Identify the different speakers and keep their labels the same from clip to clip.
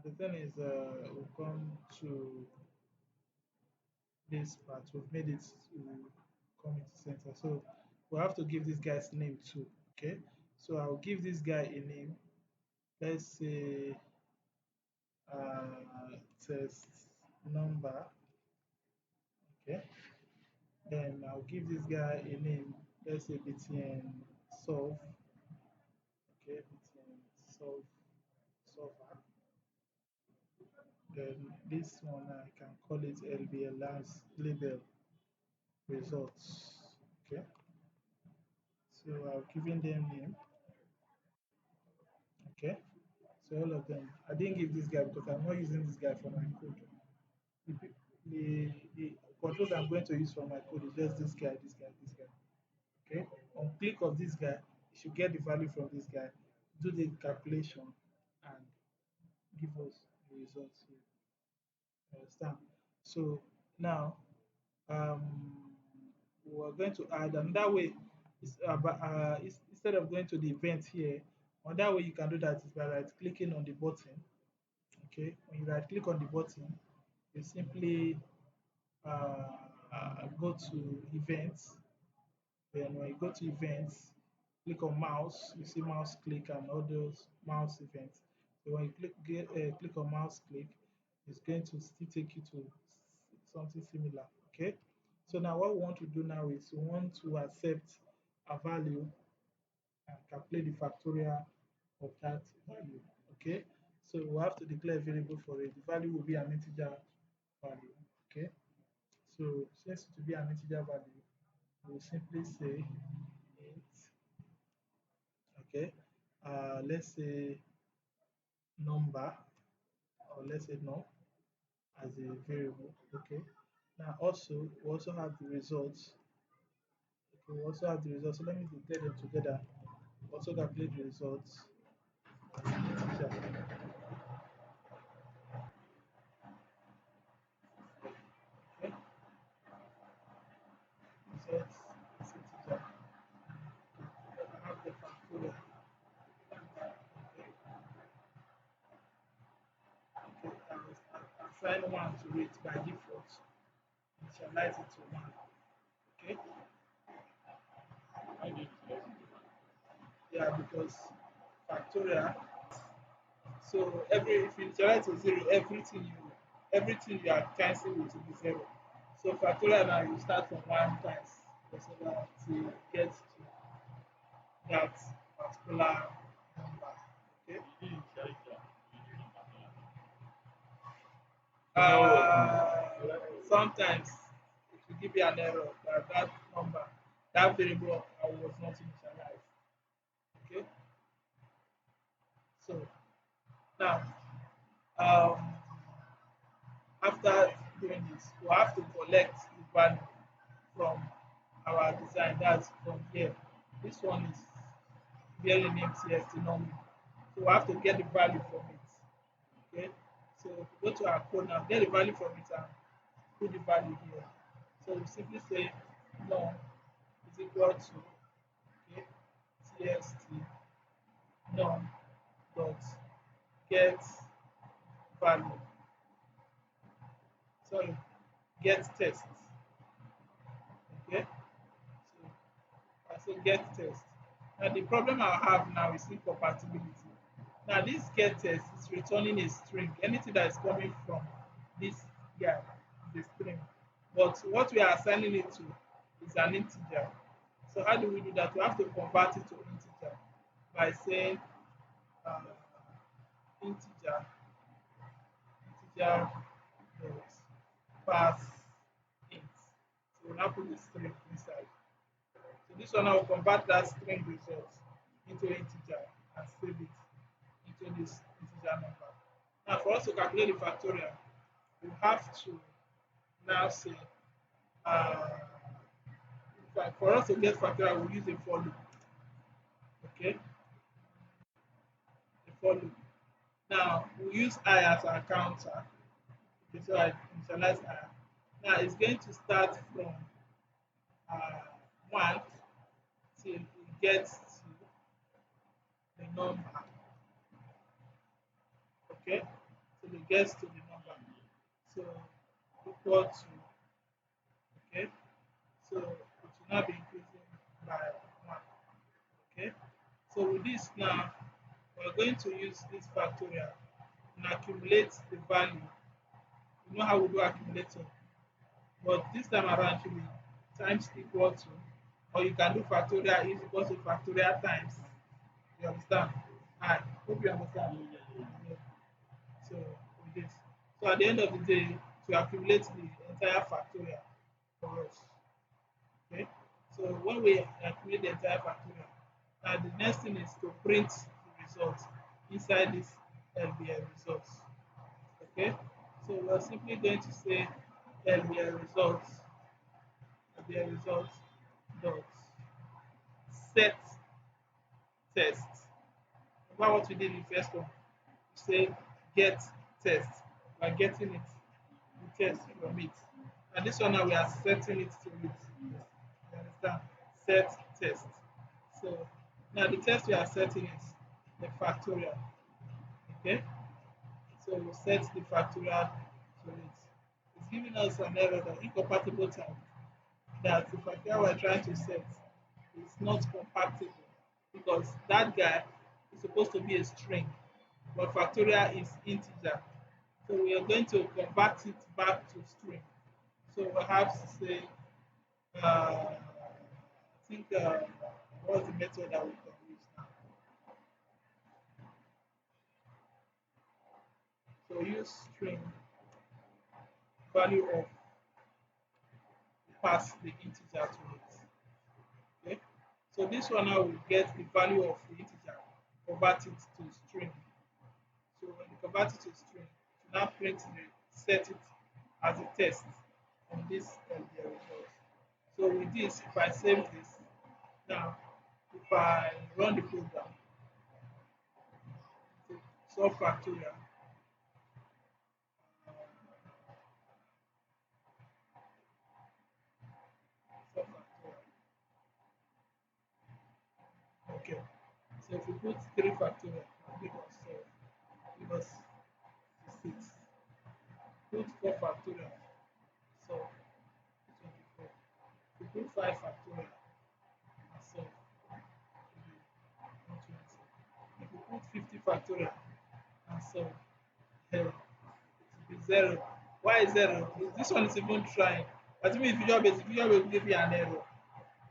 Speaker 1: And the thing is, we'll come to this part. We've made it to come into center. So we have to give this guy's name too. Okay. So I'll give this guy a name. Let's say test number. Okay. Then I'll give this guy a name. Let's say between solve. Okay, between solver. Then this one I can call it LBL as label results. Okay. So I've given them name. Okay. So all of them. I didn't give this guy because I'm not using this guy for my code. The, the controls I'm going to use for my code is just this guy, this guy, this guy. Okay. On click of this guy, you should get the value from this guy, do the calculation, and give us the results here. You understand? So now um, we're going to add another way. Instead of going to the event here, another way you can do that is by right clicking on the button. Okay, when you right click on the button, you simply go to events. Then when you go to events, click on mouse, you see mouse click and all those mouse events. So when you click on mouse click, it's going to still take you to something similar. Okay. So now what we want to do now is we want to accept a value and calculate the factorial of that value. Okay. So we have to declare a variable for it. The value will be an integer value. Okay. So since it will be an integer value, we'll simply say int. Okay. Let's say number, or let's say no as a variable. Okay. Now also we also have the results. Okay, we also have the results. So let me declare them together. Also calculate the results as an integer. Okay. Results as integer. I have the factorial. Okay. Okay. I assign one to it by default. Initialize it to one. Okay.
Speaker 2: I need to listen to
Speaker 1: Yeah, because factorial. So every if you initialize to zero, everything you are cancelling with will be zero. So factorial now you start from one times whatever to get to that particular number. Okay.
Speaker 2: you. You didn't share it. You didn't share it.
Speaker 1: Sometimes it will give you an error that that number, that variable was not initialized. Okay. So now um, after doing this, we have to collect the value from our design. That's from here. This one is bearing name CST number. So we have to get the value from it. Okay. So if we go to our code now, get the value from it and put the value here. So we simply say num is equal to okay, CST num dot get value. Sorry, get test. Okay. So I say get test. Now the problem I have now is incompatibility. Now this get test is returning a string. Anything that is coming from this guy is a string. But what we are assigning it to is an integer. So how do we do that? We have to convert it to integer by saying uh, integer integer dot pass int. So we'll now put the string inside. So this one I will convert that string result into integer and save it into this integer number. Now for us to calculate the factorial, we have to now say uh, in fact, for us to get factorial, we'll use a for loop. Okay, a for loop. Now we'll use I as our counter. Okay, so I initialize I. Now it's going to start from uh, 1 till it gets to the number. Okay, gets to the number. So equal to, okay. So it will now be increasing by 1. Okay. So with this now, we're going to use this factorial and accumulate the value. You know how we do accumulating, but this time around should be times equal to, or you can do factorial is equal to factorial times. You understand? I hope you understand. Yeah. So with this, so at the end of the day, to accumulate the entire factorial for us. Okay. So when we accumulate the entire factorial, now the next thing is to print the results inside this LBL results. Okay. So we're simply going to say LBL results, LBL results dot set test. Remember what we did in the first one? We say get test. We're getting it, the test from it. And this one now we are setting it to it. You understand? Set test. So now the test we are setting is the factorial. Okay? So we set the factorial to it. It's giving us an error that incompatible type, that the factorial we're trying to set is not compatible because that guy is supposed to be a string, but factorial is integer. So we are going to convert it back to string. So we have to say, I think, what's the method that we can use now? So use string value of, pass the integer to it. Okay. So this one now will get the value of the integer, convert it to string. So when you convert it to string, you now print the, set it as a test on this the result. So with this, if I save this, now if I run the program, so solve factorial, solve factorial. Okay. So if we put 3 factorial, give us solve, give us 6. Put 4 factorial, solve 24. If we put 5 factorial, and solve 120. If we put 50 factorial and solve, it will be 0. Why 0? This one is even trying. Assuming visual basic will give you an error.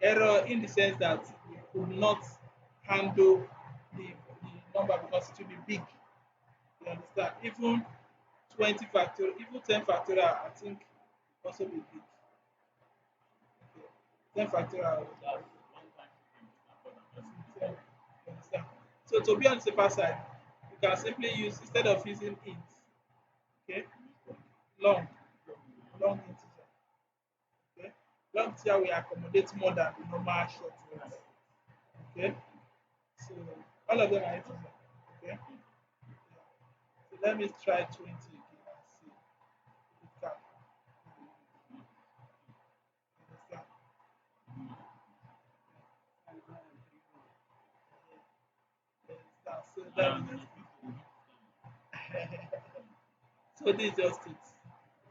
Speaker 1: Error in the sense that you could not handle the number because it will be big. You understand? Even 20 factorial, even 10 factorial, I think also be big. Okay. 10 factorial.
Speaker 2: That's one time you
Speaker 1: 10, you understand? So to be on the safer side, you can simply use, instead of using int, okay, long, long integer. Okay, long integer will accommodate more than the normal short ones. Okay, so all of them are integer. Okay, so let me try 20 again and see if it can. Understand? Understand? So let me just so this is just it.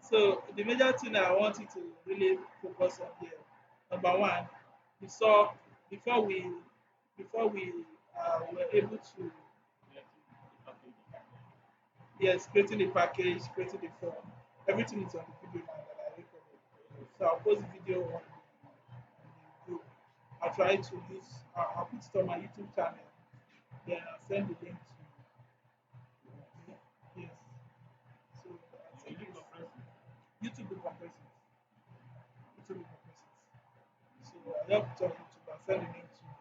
Speaker 1: So the major thing I want you to really focus on here, number one, we saw before we before we were able to, yes, creating the package, creating the form, everything is on the video now that I recorded. So I'll post the video on the group. I'll try to use, I'll put it on my YouTube channel, then I'll send the link to you. Yes. So I'll send it YouTube will compress it. YouTube will compress it. So I help it on YouTube and send the link to you.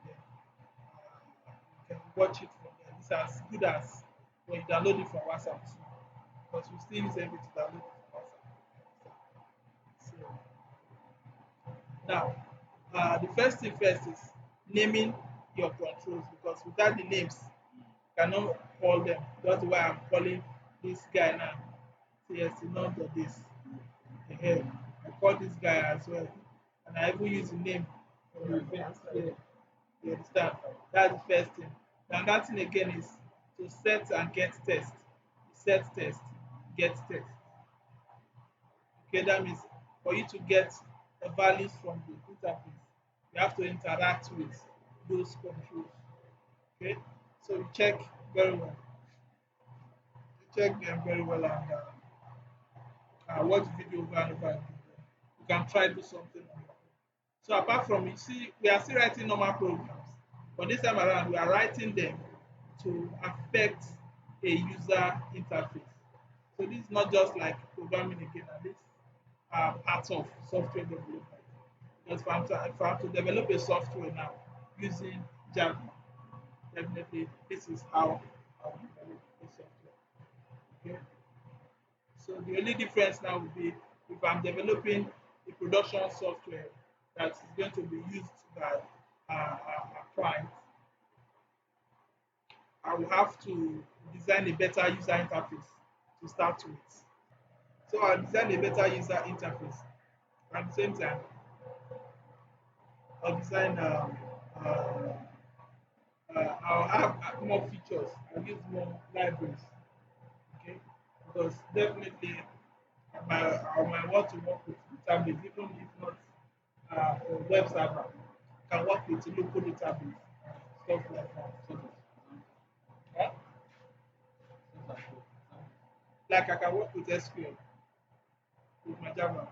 Speaker 1: Then you can watch it from there. It's as good as when you download it from WhatsApp too. But we still use everything to download it from WhatsApp. So now, the first thing first is naming your controls because without the names, you cannot call them. That's why I'm calling this guy now. Yes, the none of this. Eh, I call this guy as well, and I even use the name of the event. Yeah, you understand? That's the first thing. And that thing again is to set and get test. Set test, get text. Okay, that means for you to get the values from the interface, you have to interact with those controls. Okay, so you check very well. You check them very well and watch video over and over again. You can try do something on your own. So apart from you see, we are still writing normal programs, but this time around we are writing them to affect a user interface. So this is not just like programming again, and this are part of software development. Because if I'm to develop a software now using Java, definitely this is how I will develop a software. Okay. So the only difference now would be if I'm developing a production software that is going to be used by a client, I will have to design a better user interface to start with. So I'll design a better user interface. At the same time, I'll design I'll have more features. I'll use more libraries. Okay, because definitely I might want to work with database, even if not a web server. Can work with local database, stuff like that.
Speaker 2: Sort of.
Speaker 1: Yeah?
Speaker 2: Sort of.
Speaker 1: Like I can work with SQL with my Java.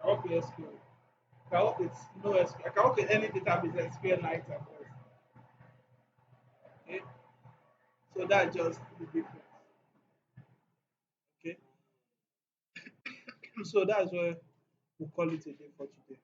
Speaker 1: I work with SQL. I can work with no SQL. I can work with any database, SQL, Lite, and all. Okay, so that's just the difference. Okay, so that's where we'll call it a day for today.